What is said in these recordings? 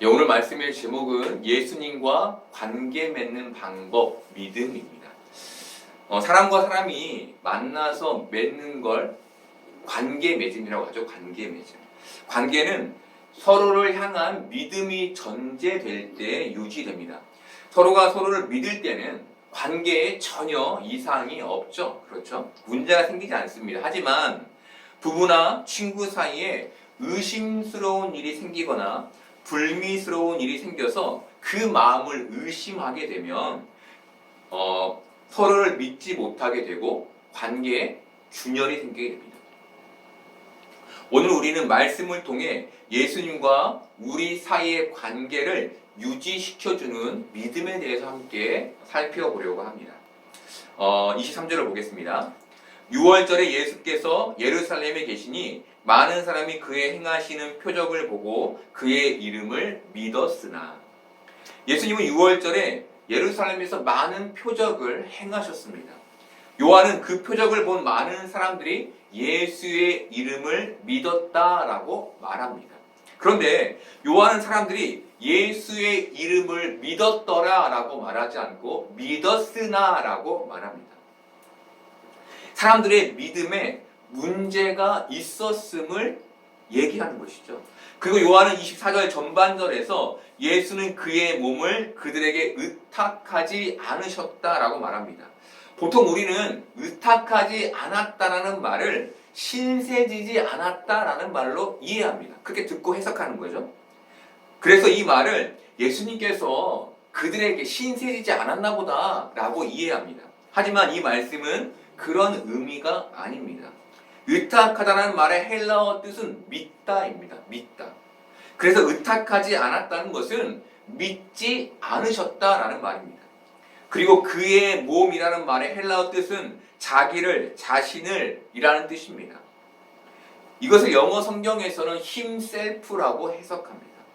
예, 오늘 말씀의 제목은 예수님과 관계 맺는 방법, 믿음입니다. 사람과 사람이 만나서 맺는 걸 관계 맺음이라고 하죠. 관계 맺음. 관계는 서로를 향한 믿음이 전제될 때 유지됩니다. 서로가 서로를 믿을 때는 관계에 전혀 이상이 없죠. 그렇죠? 문제가 생기지 않습니다. 하지만 부부나 친구 사이에 의심스러운 일이 생기거나 불미스러운 일이 생겨서 그 마음을 의심하게 되면 서로를 믿지 못하게 되고 관계에 균열이 생기게 됩니다. 오늘 우리는 말씀을 통해 예수님과 우리 사이의 관계를 유지시켜주는 믿음에 대해서 함께 살펴보려고 합니다. 23절을 보겠습니다. 6월절에 예수께서 예루살렘에 계시니 많은 사람이 그의 행하시는 표적을 보고 그의 이름을 믿었으나, 예수님은 6월절에 예루살렘에서 많은 표적을 행하셨습니다. 요한은 그 표적을 본 많은 사람들이 예수의 이름을 믿었다라고 말합니다. 그런데 요한은 사람들이 예수의 이름을 믿었더라라고 말하지 않고 믿었으나라고 말합니다. 사람들의 믿음에 문제가 있었음을 얘기하는 것이죠. 그리고 요한은 24절 전반절에서 예수는 그의 몸을 그들에게 의탁하지 않으셨다라고 말합니다. 보통 우리는 의탁하지 않았다라는 말을 신세지지 않았다라는 말로 이해합니다. 그렇게 듣고 해석하는 거죠. 그래서 이 말을 예수님께서 그들에게 신세지지 않았나 보다라고 이해합니다. 하지만 이 말씀은 그런 의미가 아닙니다. 의탁하다는 말의 헬라어 뜻은 믿다입니다. 믿다. 그래서 의탁하지 않았다는 것은 믿지 않으셨다라는 말입니다. 그리고 그의 몸이라는 말의 헬라어 뜻은 자기를, 자신을 이라는 뜻입니다. 이것을 영어 성경에서는 himself라고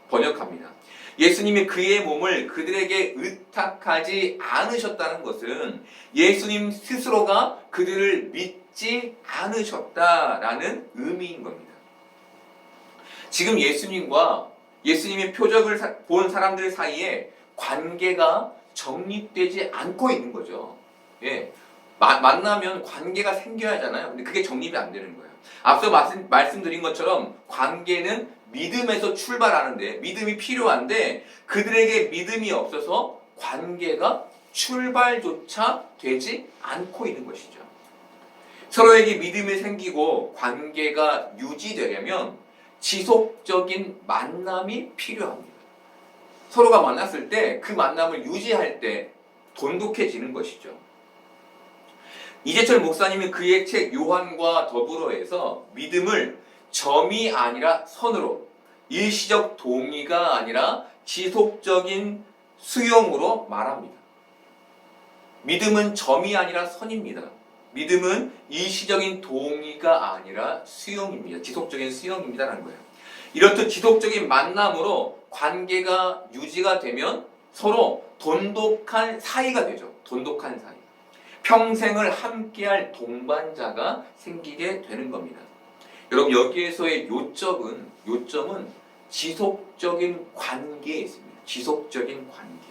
번역합니다. 예수님이 그의 몸을 그들에게 의탁하지 않으셨다는 것은 예수님 스스로가 그들을 믿지 않으셨다라는 의미인 겁니다. 지금 예수님과 예수님의 표적을 본 사람들 사이에 관계가 정립되지 않고 있는 거죠. 예. 만나면 관계가 생겨야 하잖아요. 근데 그게 정립이 안 되는 거예요. 앞서 말씀드린 것처럼 관계는 믿음에서 출발하는데, 믿음이 필요한데 그들에게 믿음이 없어서 관계가 출발조차 되지 않고 있는 것이죠. 서로에게 믿음이 생기고 관계가 유지되려면 지속적인 만남이 필요합니다. 서로가 만났을 때 그 만남을 유지할 때 돈독해지는 것이죠. 이재철 목사님이 그의 책 요한과 더불어에서 믿음을 점이 아니라 선으로, 일시적 동의가 아니라 지속적인 수용으로 말합니다. 믿음은 점이 아니라 선입니다. 믿음은 일시적인 동의가 아니라 수용입니다. 지속적인 수용입니다라는 거예요. 이렇듯 지속적인 만남으로 관계가 유지가 되면 서로 돈독한 사이가 되죠. 돈독한 사이. 평생을 함께할 동반자가 생기게 되는 겁니다. 여러분, 여기에서의 요점은 지속적인 관계에 있습니다. 지속적인 관계.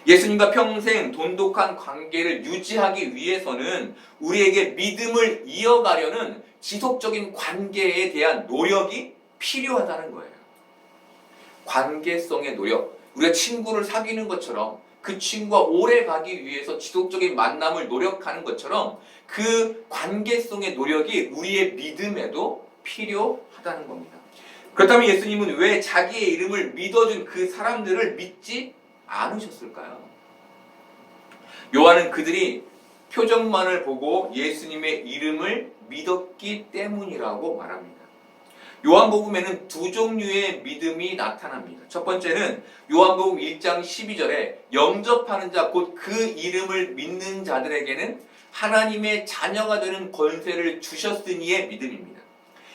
예수님과 평생 돈독한 관계를 유지하기 위해서는 우리에게 믿음을 이어가려는 지속적인 관계에 대한 노력이 필요하다는 거예요. 관계성의 노력. 우리가 친구를 사귀는 것처럼, 그 친구와 오래 가기 위해서 지속적인 만남을 노력하는 것처럼 그 관계성의 노력이 우리의 믿음에도 필요하다는 겁니다. 그렇다면 예수님은 왜 자기의 이름을 믿어준 그 사람들을 믿지 않으셨을까요? 요한은 그들이 표정만을 보고 예수님의 이름을 믿었기 때문이라고 말합니다. 요한복음에는 두 종류의 믿음이 나타납니다. 첫 번째는 요한복음 1장 12절에 영접하는 자, 곧 그 이름을 믿는 자들에게는 하나님의 자녀가 되는 권세를 주셨으니의 믿음입니다.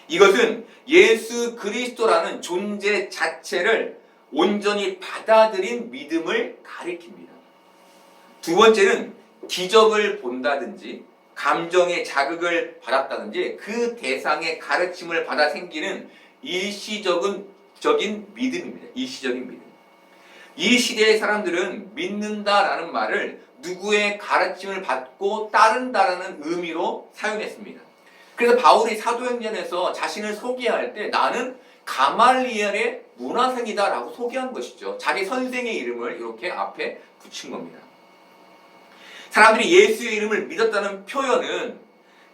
이것은 예수 그리스도라는 존재 자체를 온전히 받아들인 믿음을 가리킵니다. 두 번째는 기적을 본다든지 감정의 자극을 받았다든지 그 대상의 가르침을 받아 생기는 일시적인 일시적인 믿음입니다. 일시적인 믿음. 이 시대의 사람들은 믿는다라는 말을 누구의 가르침을 받고 따른다라는 의미로 사용했습니다. 그래서 바울이 사도행전에서 자신을 소개할 때 나는 가말리엘의 문화생이다라고 소개한 것이죠. 자기 선생의 이름을 이렇게 앞에 붙인 겁니다. 사람들이 예수의 이름을 믿었다는 표현은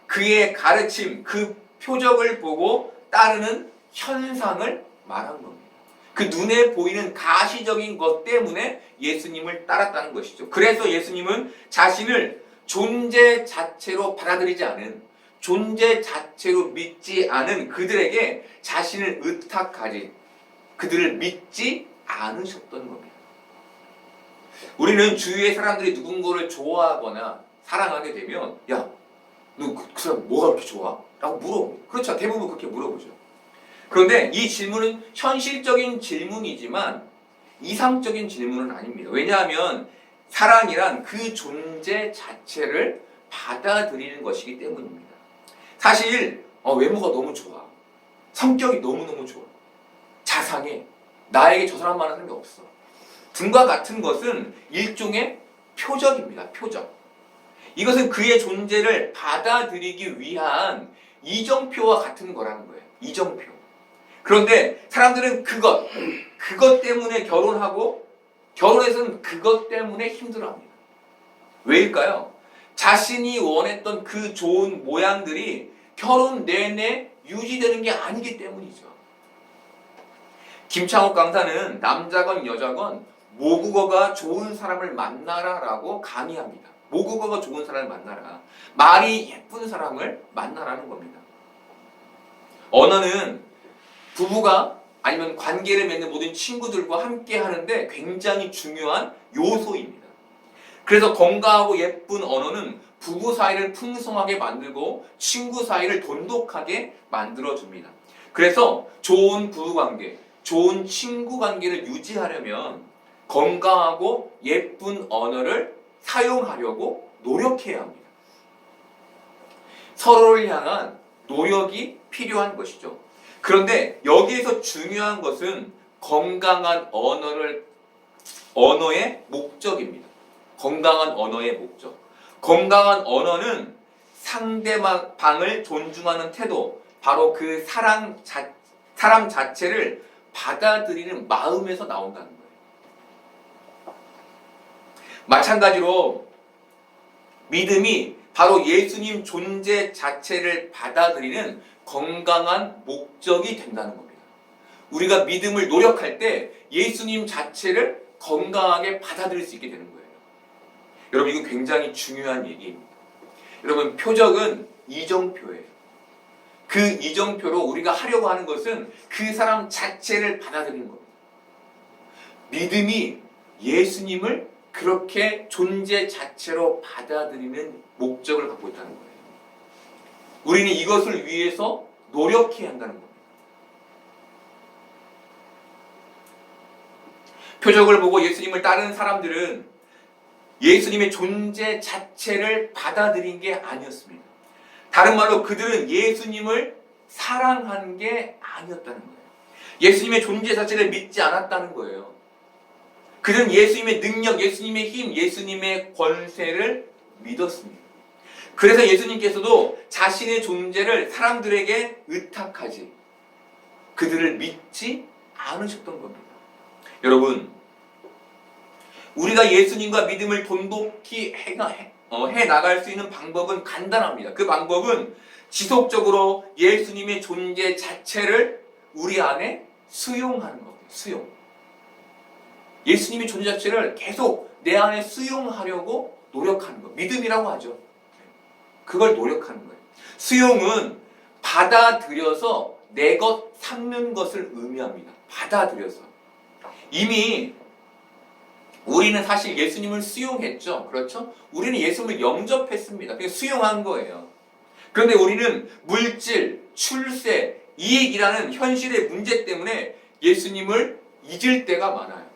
그의 가르침, 그 표적을 보고 따르는 현상을 말한 겁니다. 그 눈에 보이는 가시적인 것 때문에 예수님을 따랐다는 것이죠. 그래서 예수님은 자신을 존재 자체로 받아들이지 않은, 존재 자체로 믿지 않은 그들에게 자신을 의탁하지, 그들을 믿지 않으셨던 겁니다. 우리는 주위의 사람들이 누군가를 좋아하거나 사랑하게 되면 야, 너 그 사람 뭐가 그렇게 좋아? 라고 물어봅니다. 그렇죠. 대부분 그렇게 물어보죠. 그런데 이 질문은 현실적인 질문이지만 이상적인 질문은 아닙니다. 왜냐하면 사랑이란 그 존재 자체를 받아들이는 것이기 때문입니다. 사실 외모가 너무 좋아. 성격이 너무너무 좋아. 자상해. 나에게 저 사람만한 사람이 없어. 등과 같은 것은 일종의 표적입니다. 표적. 이것은 그의 존재를 받아들이기 위한 이정표와 같은 거라는 거예요. 이정표. 그런데 사람들은 그것 때문에 결혼하고 결혼해서는 그것 때문에 힘들어합니다. 왜일까요? 자신이 원했던 그 좋은 모양들이 결혼 내내 유지되는 게 아니기 때문이죠. 김창옥 강사는 남자건 여자건 모국어가 좋은 사람을 만나라라고 강의합니다. 모국어가 좋은 사람을 만나라. 말이 예쁜 사람을 만나라는 겁니다. 언어는 부부가 아니면 관계를 맺는 모든 친구들과 함께 하는데 굉장히 중요한 요소입니다. 그래서 건강하고 예쁜 언어는 부부 사이를 풍성하게 만들고 친구 사이를 돈독하게 만들어줍니다. 그래서 좋은 부부관계, 좋은 친구관계를 유지하려면 건강하고 예쁜 언어를 사용하려고 노력해야 합니다. 서로를 향한 노력이 필요한 것이죠. 그런데 여기에서 중요한 것은 건강한 언어의 목적입니다. 건강한 언어의 목적. 건강한 언어는 상대방을 존중하는 태도, 바로 그 사람 자체를 받아들이는 마음에서 나온다는 거예요. 마찬가지로 믿음이 바로 예수님 존재 자체를 받아들이는 건강한 목적이 된다는 겁니다. 우리가 믿음을 노력할 때 예수님 자체를 건강하게 받아들일 수 있게 되는 거예요. 여러분, 이거 굉장히 중요한 얘기입니다. 여러분, 표적은 이정표예요. 그 이정표로 우리가 하려고 하는 것은 그 사람 자체를 받아들이는 겁니다. 믿음이 예수님을 그렇게 존재 자체로 받아들이는 목적을 갖고 있다는 거예요. 우리는 이것을 위해서 노력해야 한다는 겁니다. 표적을 보고 예수님을 따르는 사람들은 예수님의 존재 자체를 받아들인 게 아니었습니다. 다른 말로 그들은 예수님을 사랑한 게 아니었다는 거예요. 예수님의 존재 자체를 믿지 않았다는 거예요. 그들은 예수님의 능력, 예수님의 힘, 예수님의 권세를 믿었습니다. 그래서 예수님께서도 자신의 존재를 사람들에게 의탁하지, 그들을 믿지 않으셨던 겁니다. 여러분, 우리가 예수님과 믿음을 돈독히 해 나갈 수 있는 방법은 간단합니다. 그 방법은 지속적으로 예수님의 존재 자체를 우리 안에 수용하는 겁니다. 수용. 예수님의 존재 자체를 계속 내 안에 수용하려고 노력하는 것. 믿음이라고 하죠. 그걸 노력하는 거예요. 수용은 받아들여서 내 것 삼는 것을 의미합니다. 받아들여서. 이미 우리는 사실 예수님을 수용했죠. 그렇죠? 우리는 예수님을 영접했습니다. 그래서 수용한 거예요. 그런데 우리는 물질, 출세, 이익이라는 현실의 문제 때문에 예수님을 잊을 때가 많아요.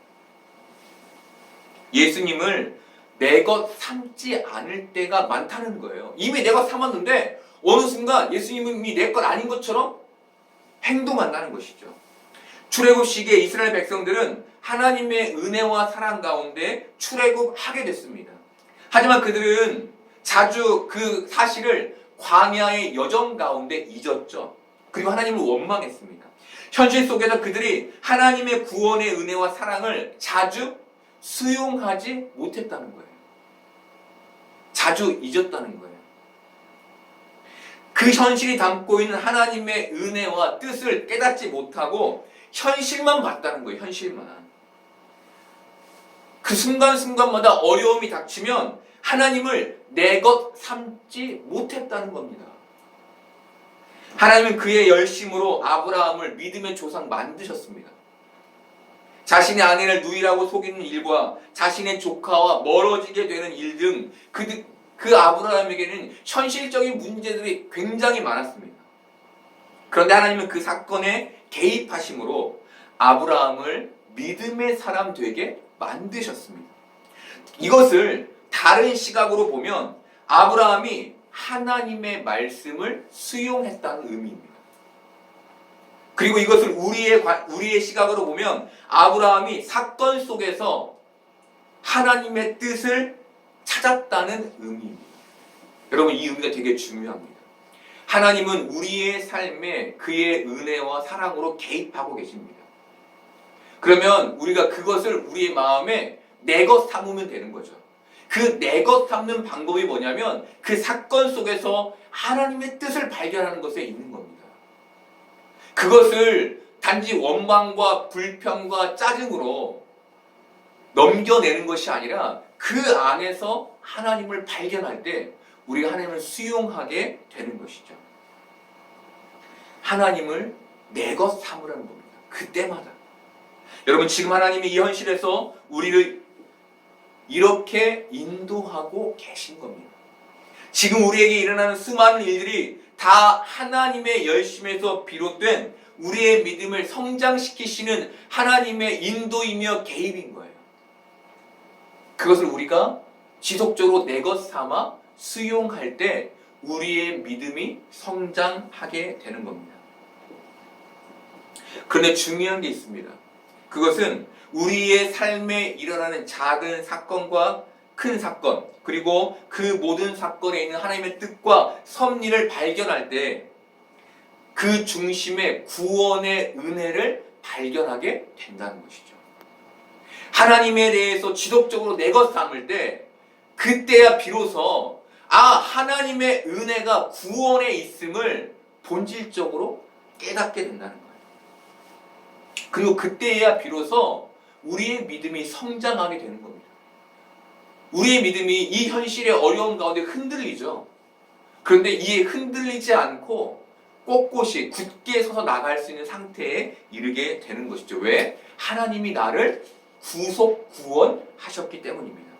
예수님을 내 것 삼지 않을 때가 많다는 거예요. 이미 내 것 삼았는데 어느 순간 예수님이 내 것 아닌 것처럼 행동한다는 것이죠. 출애굽 시기에 이스라엘 백성들은 하나님의 은혜와 사랑 가운데 출애굽하게 됐습니다. 하지만 그들은 자주 그 사실을 광야의 여정 가운데 잊었죠. 그리고 하나님을 원망했습니다. 현실 속에서 그들이 하나님의 구원의 은혜와 사랑을 자주 수용하지 못했다는 거예요. 자주 잊었다는 거예요. 그 현실이 담고 있는 하나님의 은혜와 뜻을 깨닫지 못하고 현실만 봤다는 거예요. 현실만. 그 순간순간마다 어려움이 닥치면 하나님을 내 것 삼지 못했다는 겁니다. 하나님은 그의 열심으로 아브라함을 믿음의 조상 만드셨습니다. 자신의 아내를 누이라고 속이는 일과 자신의 조카와 멀어지게 되는 일 등 그 아브라함에게는 현실적인 문제들이 굉장히 많았습니다. 그런데 하나님은 그 사건에 개입하심으로 아브라함을 믿음의 사람 되게 만드셨습니다. 이것을 다른 시각으로 보면 아브라함이 하나님의 말씀을 수용했다는 의미입니다. 그리고 이것을 우리의 시각으로 보면 아브라함이 사건 속에서 하나님의 뜻을 찾았다는 의미입니다. 여러분, 이 의미가 되게 중요합니다. 하나님은 우리의 삶에 그의 은혜와 사랑으로 개입하고 계십니다. 그러면 우리가 그것을 우리의 마음에 내 것 삼으면 되는 거죠. 그 내 것 삼는 방법이 뭐냐면 그 사건 속에서 하나님의 뜻을 발견하는 것에 있는 겁니다. 그것을 단지 원망과 불평과 짜증으로 넘겨내는 것이 아니라 그 안에서 하나님을 발견할 때 우리가 하나님을 수용하게 되는 것이죠. 하나님을 내 것 삼으라는 겁니다. 그때마다. 여러분, 지금 하나님이 이 현실에서 우리를 이렇게 인도하고 계신 겁니다. 지금 우리에게 일어나는 수많은 일들이 다 하나님의 열심에서 비롯된 우리의 믿음을 성장시키시는 하나님의 인도이며 개입인 거예요. 그것을 우리가 지속적으로 내 것 삼아 수용할 때 우리의 믿음이 성장하게 되는 겁니다. 그런데 중요한 게 있습니다. 그것은 우리의 삶에 일어나는 작은 사건과 큰 사건, 그리고 그 모든 사건에 있는 하나님의 뜻과 섭리를 발견할 때 그 중심에 구원의 은혜를 발견하게 된다는 것이죠. 하나님에 대해서 지속적으로 내 것 삼을 때 그때야 비로소 하나님의 은혜가 구원에 있음을 본질적으로 깨닫게 된다는 거예요. 그리고 그때야 비로소 우리의 믿음이 성장하게 되는 겁니다. 우리의 믿음이 이 현실의 어려움 가운데 흔들리죠. 그런데 이에 흔들리지 않고 꼿꼿이 굳게 서서 나갈 수 있는 상태에 이르게 되는 것이죠. 왜? 하나님이 나를 구원하셨기 때문입니다.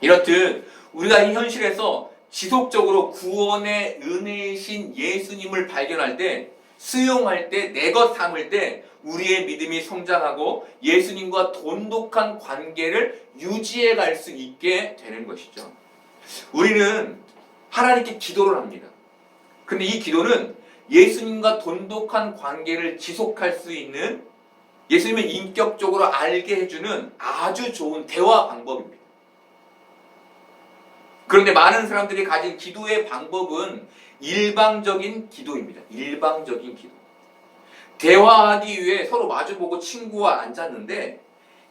이렇듯 우리가 이 현실에서 지속적으로 구원의 은혜이신 예수님을 발견할 때, 수용할 때, 내 것 삼을 때 우리의 믿음이 성장하고 예수님과 돈독한 관계를 유지해 갈 수 있게 되는 것이죠. 우리는 하나님께 기도를 합니다. 근데 이 기도는 예수님과 돈독한 관계를 지속할 수 있는, 예수님을 인격적으로 알게 해주는 아주 좋은 대화 방법입니다. 그런데 많은 사람들이 가진 기도의 방법은 일방적인 기도입니다. 일방적인 기도. 대화하기 위해 서로 마주보고 친구와 앉았는데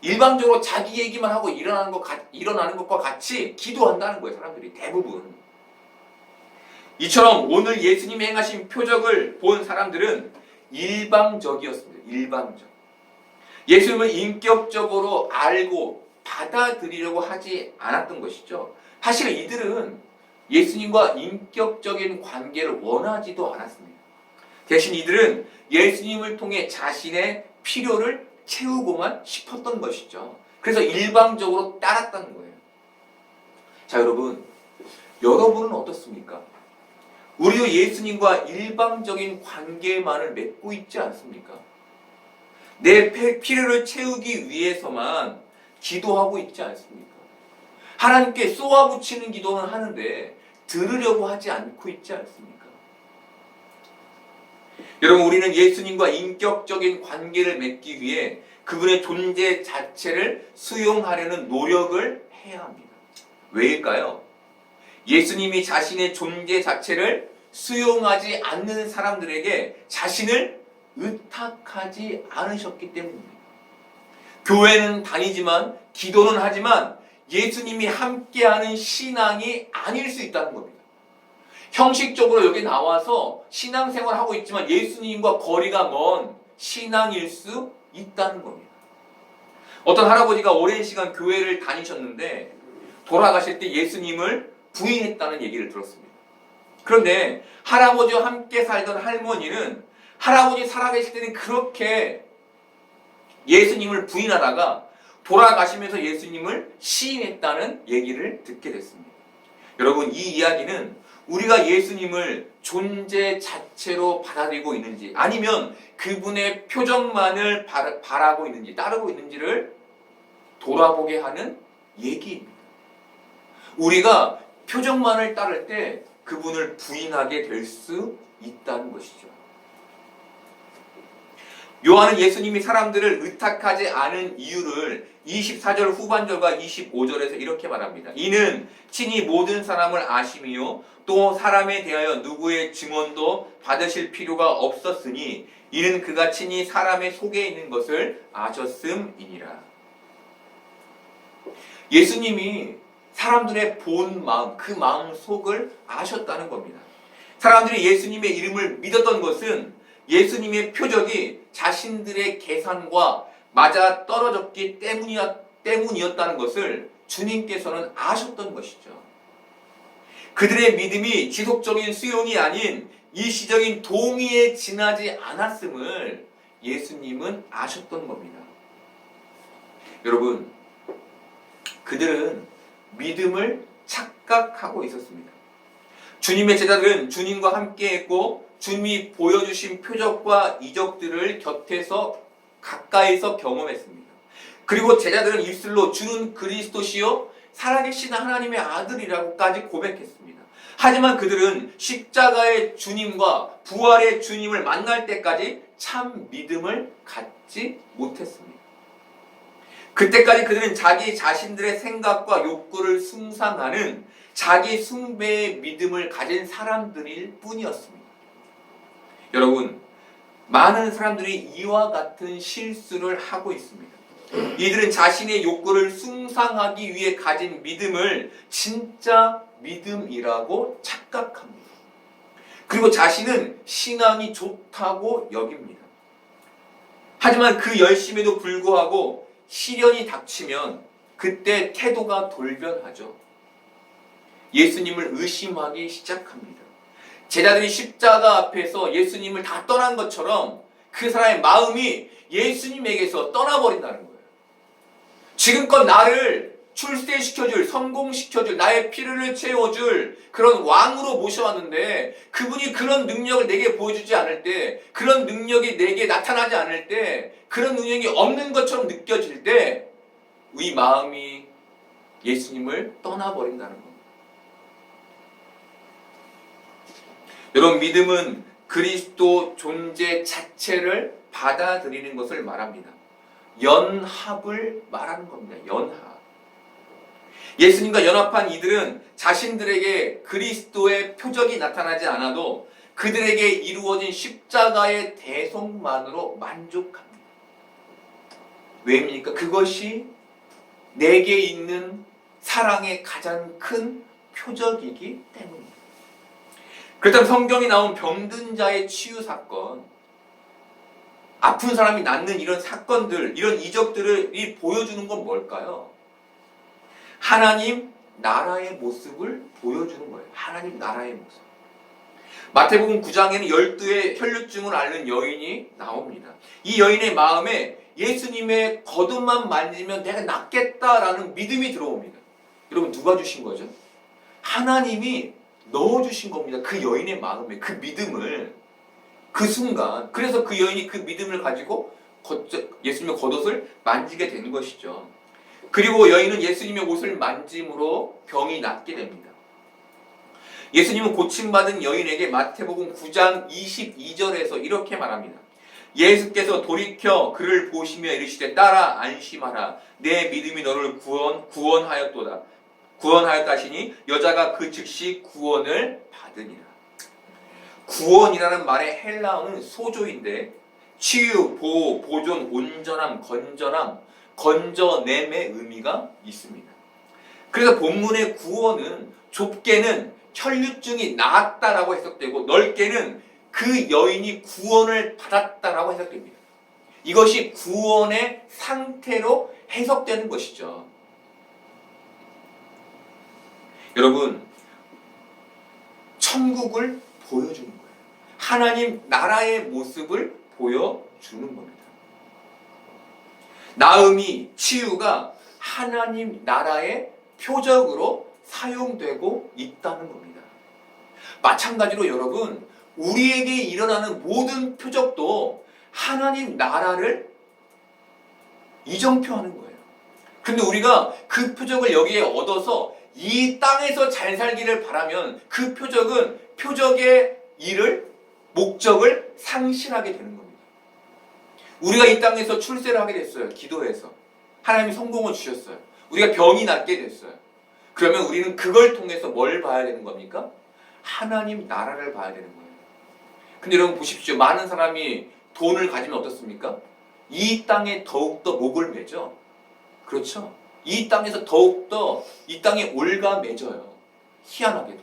일방적으로 자기 얘기만 하고 일어나는 것과 같이 기도한다는 거예요. 사람들이 대부분. 이처럼 오늘 예수님이 행하신 표적을 본 사람들은 일방적이었습니다. 일방적. 예수님을 인격적으로 알고 받아들이려고 하지 않았던 것이죠. 사실 이들은 예수님과 인격적인 관계를 원하지도 않았습니다. 대신 이들은 예수님을 통해 자신의 필요를 채우고만 싶었던 것이죠. 그래서 일방적으로 따랐다는 거예요. 자, 여러분은 어떻습니까? 우리도 예수님과 일방적인 관계만을 맺고 있지 않습니까? 내 필요를 채우기 위해서만 기도하고 있지 않습니까? 하나님께 쏘아붙이는 기도는 하는데 들으려고 하지 않고 있지 않습니까? 여러분, 우리는 예수님과 인격적인 관계를 맺기 위해 그분의 존재 자체를 수용하려는 노력을 해야 합니다. 왜일까요? 예수님이 자신의 존재 자체를 수용하지 않는 사람들에게 자신을 의탁하지 않으셨기 때문입니다. 교회는 다니지만, 기도는 하지만 예수님이 함께하는 신앙이 아닐 수 있다는 겁니다. 형식적으로 여기 나와서 신앙생활을 하고 있지만 예수님과 거리가 먼 신앙일 수 있다는 겁니다. 어떤 할아버지가 오랜 시간 교회를 다니셨는데 돌아가실 때 예수님을 부인했다는 얘기를 들었습니다. 그런데 할아버지와 함께 살던 할머니는 할아버지 살아계실 때는 그렇게 예수님을 부인하다가 돌아가시면서 예수님을 시인했다는 얘기를 듣게 됐습니다. 여러분, 이 이야기는 우리가 예수님을 존재 자체로 받아들이고 있는지, 아니면 그분의 표정만을 바라고 있는지, 따르고 있는지를 돌아보게 하는 얘기입니다. 우리가 표정만을 따를 때 그분을 부인하게 될 수 있다는 것이죠. 요한은 예수님이 사람들을 의탁하지 않은 이유를 24절 후반절과 25절에서 이렇게 말합니다. 이는 친히 모든 사람을 아심이요 또 사람에 대하여 누구의 증언도 받으실 필요가 없었으니 이는 그가 친히 사람의 속에 있는 것을 아셨음이니라. 예수님이 사람들의 본 마음, 그 마음 속을 아셨다는 겁니다. 사람들이 예수님의 이름을 믿었던 것은 예수님의 표적이 자신들의 계산과 맞아 떨어졌기 때문이었다는 것을 주님께서는 아셨던 것이죠. 그들의 믿음이 지속적인 수용이 아닌 일시적인 동의에 지나지 않았음을 예수님은 아셨던 겁니다. 여러분, 그들은 믿음을 착각하고 있었습니다. 주님의 제자들은 주님과 함께 했고 주님이 보여주신 표적과 이적들을 곁에서 가까이서 경험했습니다. 그리고 제자들은 입술로 주는 그리스도시요 살아계신 하나님의 아들이라고까지 고백했습니다. 하지만 그들은 십자가의 주님과 부활의 주님을 만날 때까지 참 믿음을 갖지 못했습니다. 그때까지 그들은 자기 자신들의 생각과 욕구를 숭상하는 자기 숭배의 믿음을 가진 사람들일 뿐이었습니다. 여러분, 많은 사람들이 이와 같은 실수를 하고 있습니다. 이들은 자신의 욕구를 숭상하기 위해 가진 믿음을 진짜 믿음이라고 착각합니다. 그리고 자신은 신앙이 좋다고 여깁니다. 하지만 그 열심에도 불구하고 시련이 닥치면 그때 태도가 돌변하죠. 예수님을 의심하기 시작합니다. 제자들이 십자가 앞에서 예수님을 다 떠난 것처럼 그 사람의 마음이 예수님에게서 떠나버린다는 거예요. 지금껏 나를 출세시켜줄, 성공시켜줄, 나의 피를 채워줄 그런 왕으로 모셔왔는데 그분이 그런 능력을 내게 보여주지 않을 때, 그런 능력이 내게 나타나지 않을 때, 그런 능력이 없는 것처럼 느껴질 때 이 마음이 예수님을 떠나버린다는 겁니다. 여러분, 믿음은 그리스도 존재 자체를 받아들이는 것을 말합니다. 연합을 말하는 겁니다. 연합. 예수님과 연합한 이들은 자신들에게 그리스도의 표적이 나타나지 않아도 그들에게 이루어진 십자가의 대속만으로 만족합니다. 왜입니까? 그것이 내게 있는 사랑의 가장 큰 표적이기 때문입니다. 그렇다면 성경에 나온 병든 자의 치유 사건, 아픈 사람이 낫는 이런 사건들, 이런 이적들이 보여주는 건 뭘까요? 하나님 나라의 모습을 보여주는 거예요. 하나님 나라의 모습. 마태복음 9장에는 12의 혈류증을 앓는 여인이 나옵니다. 이 여인의 마음에 예수님의 겉옷만 만지면 내가 낫겠다라는 믿음이 들어옵니다. 여러분, 누가 주신 거죠? 하나님이 넣어주신 겁니다. 그 여인의 마음에 그 믿음을, 그 순간. 그래서 그 여인이 그 믿음을 가지고 예수님의 겉옷을 만지게 되는 것이죠. 그리고 여인은 예수님의 옷을 만짐으로 병이 낫게 됩니다. 예수님은 고침받은 여인에게 마태복음 9장 22절에서 이렇게 말합니다. 예수께서 돌이켜 그를 보시며 이르시되 딸아 안심하라 내 믿음이 너를 구원하였도다. 구원하였다시니 여자가 그 즉시 구원을 받으니라. 구원이라는 말의 헬라어는 소조인데 치유, 보호, 보존, 온전함, 건전함, 건져냄의 의미가 있습니다. 그래서 본문의 구원은 좁게는 혈류증이 나았다라고 해석되고 넓게는 그 여인이 구원을 받았다라고 해석됩니다. 이것이 구원의 상태로 해석되는 것이죠. 여러분, 천국을 보여주는 거예요. 하나님 나라의 모습을 보여주는 겁니다. 나음이, 치유가 하나님 나라의 표적으로 사용되고 있다는 겁니다. 마찬가지로 여러분, 우리에게 일어나는 모든 표적도 하나님 나라를 이정표하는 거예요. 근데 우리가 그 표적을 여기에 얻어서 이 땅에서 잘 살기를 바라면 그 표적은 표적의 일을, 목적을 상실하게 되는 겁니다. 우리가 이 땅에서 출세를 하게 됐어요. 기도해서. 하나님이 성공을 주셨어요. 우리가 병이 낫게 됐어요. 그러면 우리는 그걸 통해서 뭘 봐야 되는 겁니까? 하나님 나라를 봐야 되는 거예요. 근데 여러분 보십시오. 많은 사람이 돈을 가지면 어떻습니까? 이 땅에 더욱더 목을 매죠. 그렇죠? 이 땅에서 더욱더 이 땅에 올가매져요. 희한하게도.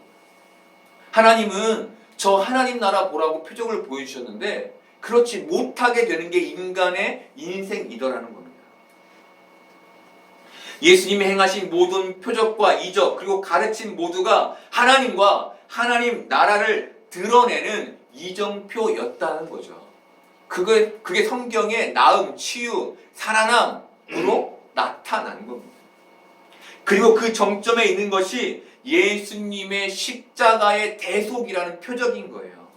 하나님은 저 하나님 나라 보라고 표적을 보여주셨는데 그렇지 못하게 되는 게 인간의 인생이더라는 겁니다. 예수님이 행하신 모든 표적과 이적 그리고 가르침 모두가 하나님과 하나님 나라를 드러내는 이정표였다는 거죠. 그게 성경의 나음, 치유, 살아남으로 나타난 겁니다. 그리고 그 정점에 있는 것이 예수님의 십자가의 대속이라는 표적인 거예요.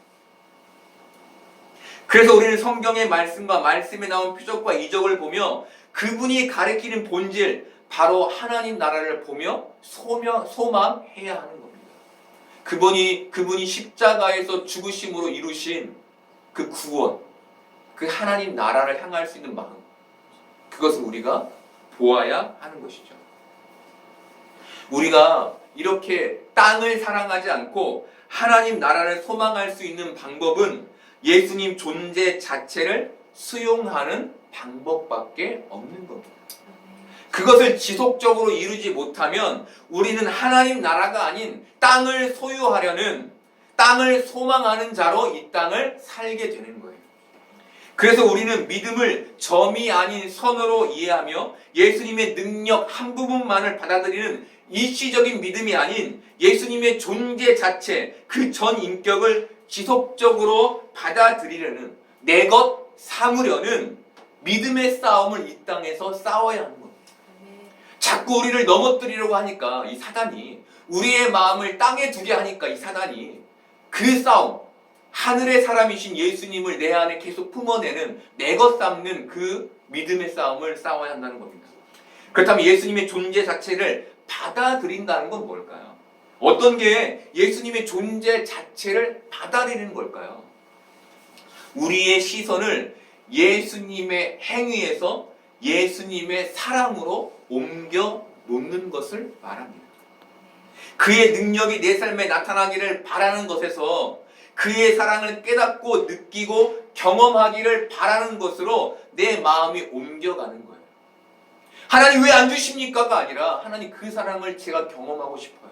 그래서 우리는 성경의 말씀과 말씀에 나온 표적과 이적을 보며 그분이 가리키는 본질, 바로 하나님 나라를 보며 소망해야 하는 겁니다. 그분이 십자가에서 죽으심으로 이루신 그 구원, 그 하나님 나라를 향할 수 있는 마음, 그것을 우리가 보아야 하는 것이죠. 우리가 이렇게 땅을 사랑하지 않고 하나님 나라를 소망할 수 있는 방법은 예수님 존재 자체를 수용하는 방법밖에 없는 겁니다. 그것을 지속적으로 이루지 못하면 우리는 하나님 나라가 아닌 땅을 소유하려는, 땅을 소망하는 자로 이 땅을 살게 되는 거예요. 그래서 우리는 믿음을 점이 아닌 선으로 이해하며 예수님의 능력 한 부분만을 받아들이는 일시적인 믿음이 아닌 예수님의 존재 자체, 그 전 인격을 지속적으로 받아들이려는, 내 것 삼으려는 믿음의 싸움을 이 땅에서 싸워야 하는 겁니다. 자꾸 우리를 넘어뜨리려고 하니까 이 사단이, 우리의 마음을 땅에 두게 하니까 이 사단이 그 싸움, 하늘의 사람이신 예수님을 내 안에 계속 품어내는, 내 것 삼는 그 믿음의 싸움을 싸워야 한다는 겁니다. 그렇다면 예수님의 존재 자체를 받아들인다는 건 뭘까요? 어떤 게 예수님의 존재 자체를 받아들이는 걸까요? 우리의 시선을 예수님의 행위에서 예수님의 사랑으로 옮겨 놓는 것을 말합니다. 그의 능력이 내 삶에 나타나기를 바라는 것에서 그의 사랑을 깨닫고 느끼고 경험하기를 바라는 것으로 내 마음이 옮겨가는 거예요. 하나님 왜 안 주십니까가 아니라 하나님 그 사랑을 제가 경험하고 싶어요.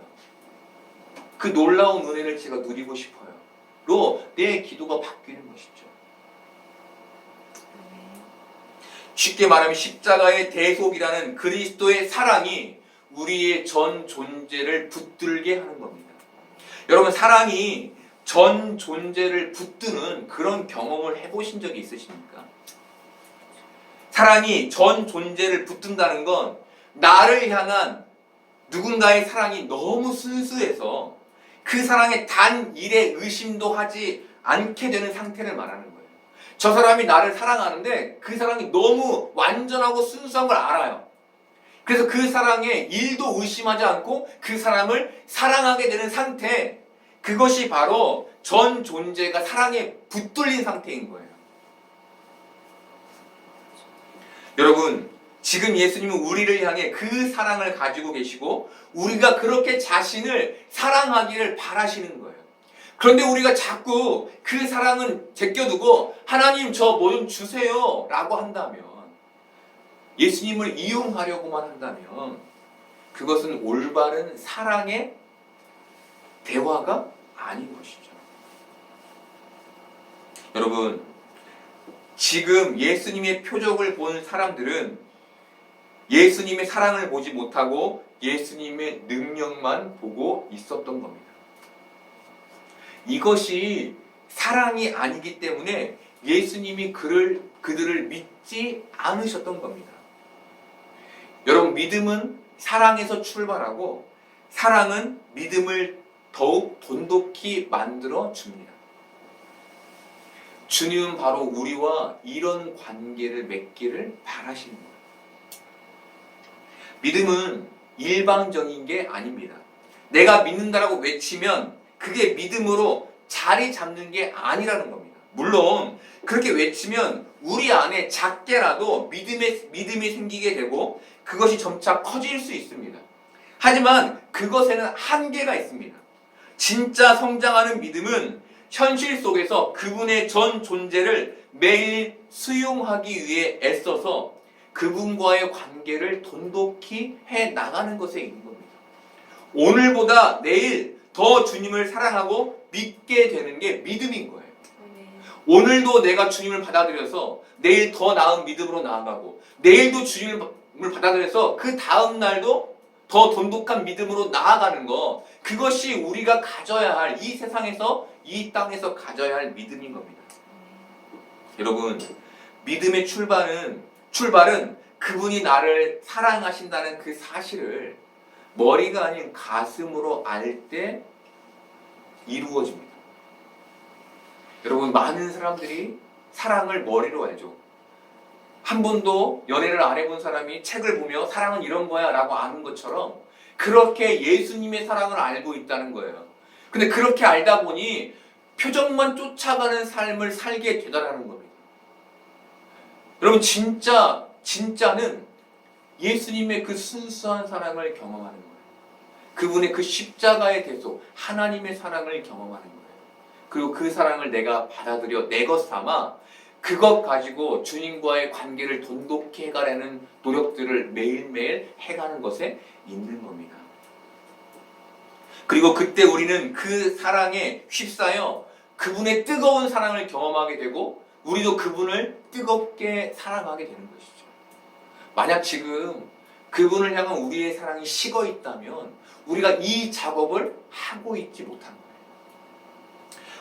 그 놀라운 은혜를 제가 누리고 싶어요. 로 내 기도가 바뀌는 것이죠. 쉽게 말하면 십자가의 대속이라는 그리스도의 사랑이 우리의 전 존재를 붙들게 하는 겁니다. 여러분, 사랑이 전 존재를 붙드는 그런 경험을 해보신 적이 있으십니까? 사랑이 전 존재를 붙든다는 건 나를 향한 누군가의 사랑이 너무 순수해서 그 사랑에 단 일의 의심도 하지 않게 되는 상태를 말하는 거예요. 저 사람이 나를 사랑하는데 그 사랑이 너무 완전하고 순수한 걸 알아요. 그래서 그 사랑에 일도 의심하지 않고 그 사람을 사랑하게 되는 상태, 그것이 바로 전 존재가 사랑에 붙들린 상태인 거예요. 여러분, 지금 예수님은 우리를 향해 그 사랑을 가지고 계시고 우리가 그렇게 자신을 사랑하기를 바라시는 거예요. 그런데 우리가 자꾸 그 사랑은 제껴두고 하나님 저 뭐 좀 주세요 라고 한다면, 예수님을 이용하려고만 한다면 그것은 올바른 사랑의 대화가 아닌 것이죠. 여러분, 지금 예수님의 표적을 본 사람들은 예수님의 사랑을 보지 못하고 예수님의 능력만 보고 있었던 겁니다. 이것이 사랑이 아니기 때문에 예수님이 그들을 믿지 않으셨던 겁니다. 여러분, 믿음은 사랑에서 출발하고 사랑은 믿음을 더욱 돈독히 만들어 줍니다. 주님은 바로 우리와 이런 관계를 맺기를 바라시는 거예요. 믿음은 일방적인 게 아닙니다. 내가 믿는다라고 외치면 그게 믿음으로 자리 잡는 게 아니라는 겁니다. 물론 그렇게 외치면 우리 안에 작게라도 믿음이 생기게 되고 그것이 점차 커질 수 있습니다. 하지만 그것에는 한계가 있습니다. 진짜 성장하는 믿음은 현실 속에서 그분의 전 존재를 매일 수용하기 위해 애써서 그분과의 관계를 돈독히 해 나가는 것에 있는 겁니다. 오늘보다 내일 더 주님을 사랑하고 믿게 되는 게 믿음인 거예요. 오늘도 내가 주님을 받아들여서 내일 더 나은 믿음으로 나아가고, 내일도 주님을 받아들여서 그 다음 날도 더 돈독한 믿음으로 나아가는 거, 그것이 우리가 가져야 할, 이 세상에서, 이 땅에서 가져야 할 믿음인 겁니다. 여러분, 믿음의 출발은 그분이 나를 사랑하신다는 그 사실을 머리가 아닌 가슴으로 알 때 이루어집니다. 여러분, 많은 사람들이 사랑을 머리로 알죠. 한 번도 연애를 안 해본 사람이 책을 보며 사랑은 이런 거야 라고 아는 것처럼 그렇게 예수님의 사랑을 알고 있다는 거예요. 근데 그렇게 알다 보니 표정만 쫓아가는 삶을 살게 되더라는 겁니다. 여러분, 진짜는 예수님의 그 순수한 사랑을 경험하는 거예요. 그분의 그 십자가의 대속, 하나님의 사랑을 경험하는 거예요. 그리고 그 사랑을 내가 받아들여 내 것 삼아 그것 가지고 주님과의 관계를 돈독히 해가려는 노력들을 매일매일 해가는 것에 있는 겁니다. 그리고 그때 우리는 그 사랑에 휩싸여 그분의 뜨거운 사랑을 경험하게 되고 우리도 그분을 뜨겁게 사랑하게 되는 것이죠. 만약 지금 그분을 향한 우리의 사랑이 식어 있다면 우리가 이 작업을 하고 있지 못한 거예요.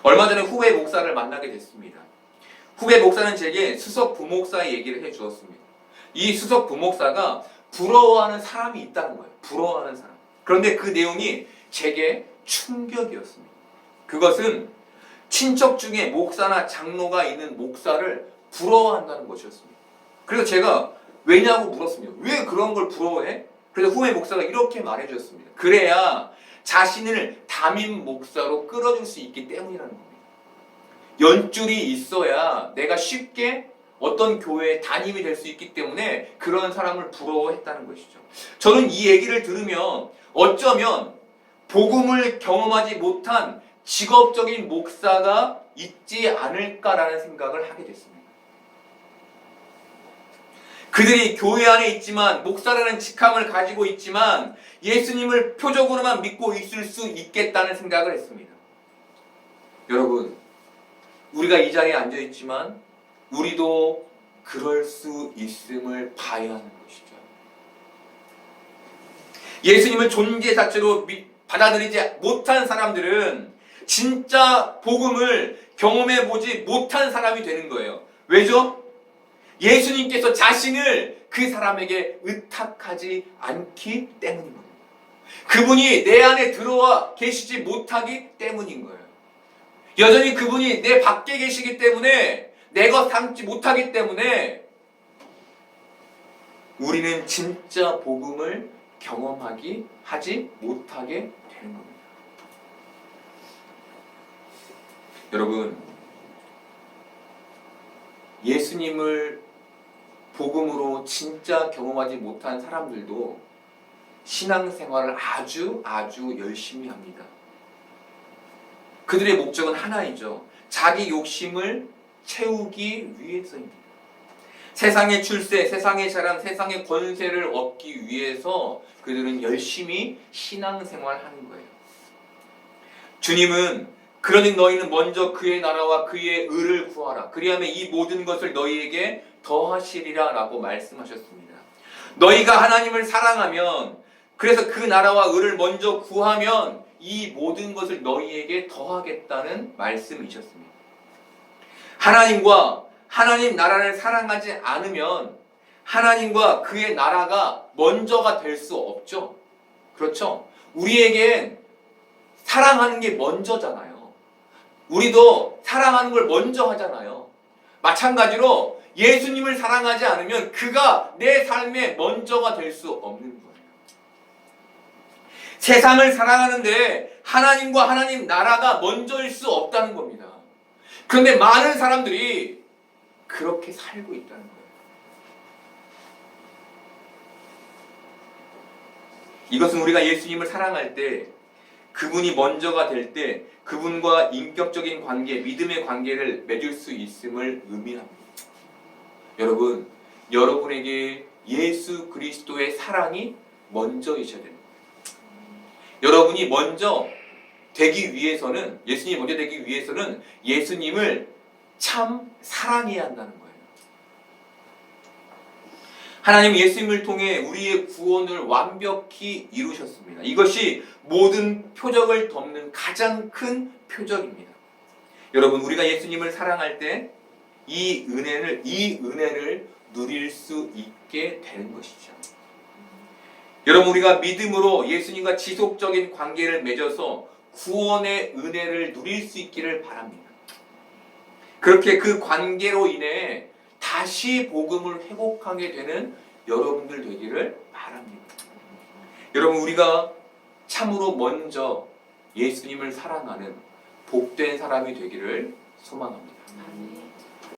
얼마 전에 후배 목사를 만나게 됐습니다. 후배 목사는 제게 수석 부목사의 얘기를 해주었습니다. 이 수석 부목사가 부러워하는 사람이 있다는 거예요. 부러워하는 사람. 그런데 그 내용이 제게 충격이었습니다. 그것은 친척 중에 목사나 장로가 있는 목사를 부러워한다는 것이었습니다. 그래서 제가 왜냐고 물었습니다. 왜 그런 걸 부러워해? 그래서 후배 목사가 이렇게 말해주었습니다. 그래야 자신을 담임 목사로 끌어줄 수 있기 때문이라는 겁니다. 연줄이 있어야 내가 쉽게 어떤 교회의 담임이 될 수 있기 때문에 그런 사람을 부러워했다는 것이죠. 저는 이 얘기를 들으면 어쩌면 복음을 경험하지 못한 직업적인 목사가 있지 않을까라는 생각을 하게 됐습니다. 그들이 교회 안에 있지만, 목사라는 직함을 가지고 있지만 예수님을 표적으로만 믿고 있을 수 있겠다는 생각을 했습니다. 여러분, 우리가 이 자리에 앉아 있지만 우리도 그럴 수 있음을 봐야 하는 것이죠. 예수님을 존재 자체로 받아들이지 못한 사람들은 진짜 복음을 경험해 보지 못한 사람이 되는 거예요. 왜죠? 예수님께서 자신을 그 사람에게 의탁하지 않기 때문인 겁니다. 그분이 내 안에 들어와 계시지 못하기 때문인 거예요. 여전히 그분이 내 밖에 계시기 때문에, 내 것 삼지 못하기 때문에 우리는 진짜 복음을 하지 못하게 되는 겁니다. 여러분, 예수님을 복음으로 진짜 경험하지 못한 사람들도 신앙생활을 아주 열심히 합니다. 그들의 목적은 하나이죠. 자기 욕심을 채우기 위해서입니다. 세상의 출세, 세상의 자랑, 세상의 권세를 얻기 위해서 그들은 열심히 신앙생활하는 거예요. 주님은 그러니 너희는 먼저 그의 나라와 그의 의를 구하라. 그리하면 이 모든 것을 너희에게 더하시리라 라고 말씀하셨습니다. 너희가 하나님을 사랑하면, 그래서 그 나라와 의를 먼저 구하면 이 모든 것을 너희에게 더하겠다는 말씀이셨습니다. 하나님과 하나님 나라를 사랑하지 않으면 하나님과 그의 나라가 먼저가 될 수 없죠. 그렇죠? 우리에겐 사랑하는 게 먼저잖아요. 우리도 사랑하는 걸 먼저 하잖아요. 마찬가지로 예수님을 사랑하지 않으면 그가 내 삶의 먼저가 될 수 없는 거예요. 세상을 사랑하는데 하나님과 하나님 나라가 먼저일 수 없다는 겁니다. 그런데 많은 사람들이 그렇게 살고 있다는 거예요. 이것은 우리가 예수님을 사랑할 때, 그분이 먼저가 될 때 그분과 인격적인 관계, 믿음의 관계를 맺을 수 있음을 의미합니다. 여러분, 여러분에게 예수 그리스도의 사랑이 먼저이셔야 됩니다. 여러분이 먼저 되기 위해서는, 예수님이 먼저 되기 위해서는 예수님을 참 사랑해야 한다는 거예요. 하나님 예수님을 통해 우리의 구원을 완벽히 이루셨습니다. 이것이 모든 표적을 덮는 가장 큰 표적입니다. 여러분, 우리가 예수님을 사랑할 때 이 은혜를 누릴 수 있게 되는 것이죠. 여러분, 우리가 믿음으로 예수님과 지속적인 관계를 맺어서 구원의 은혜를 누릴 수 있기를 바랍니다. 그렇게 그 관계로 인해 다시 복음을 회복하게 되는 여러분들 되기를 바랍니다. 여러분, 우리가 참으로 먼저 예수님을 사랑하는 복된 사람이 되기를 소망합니다.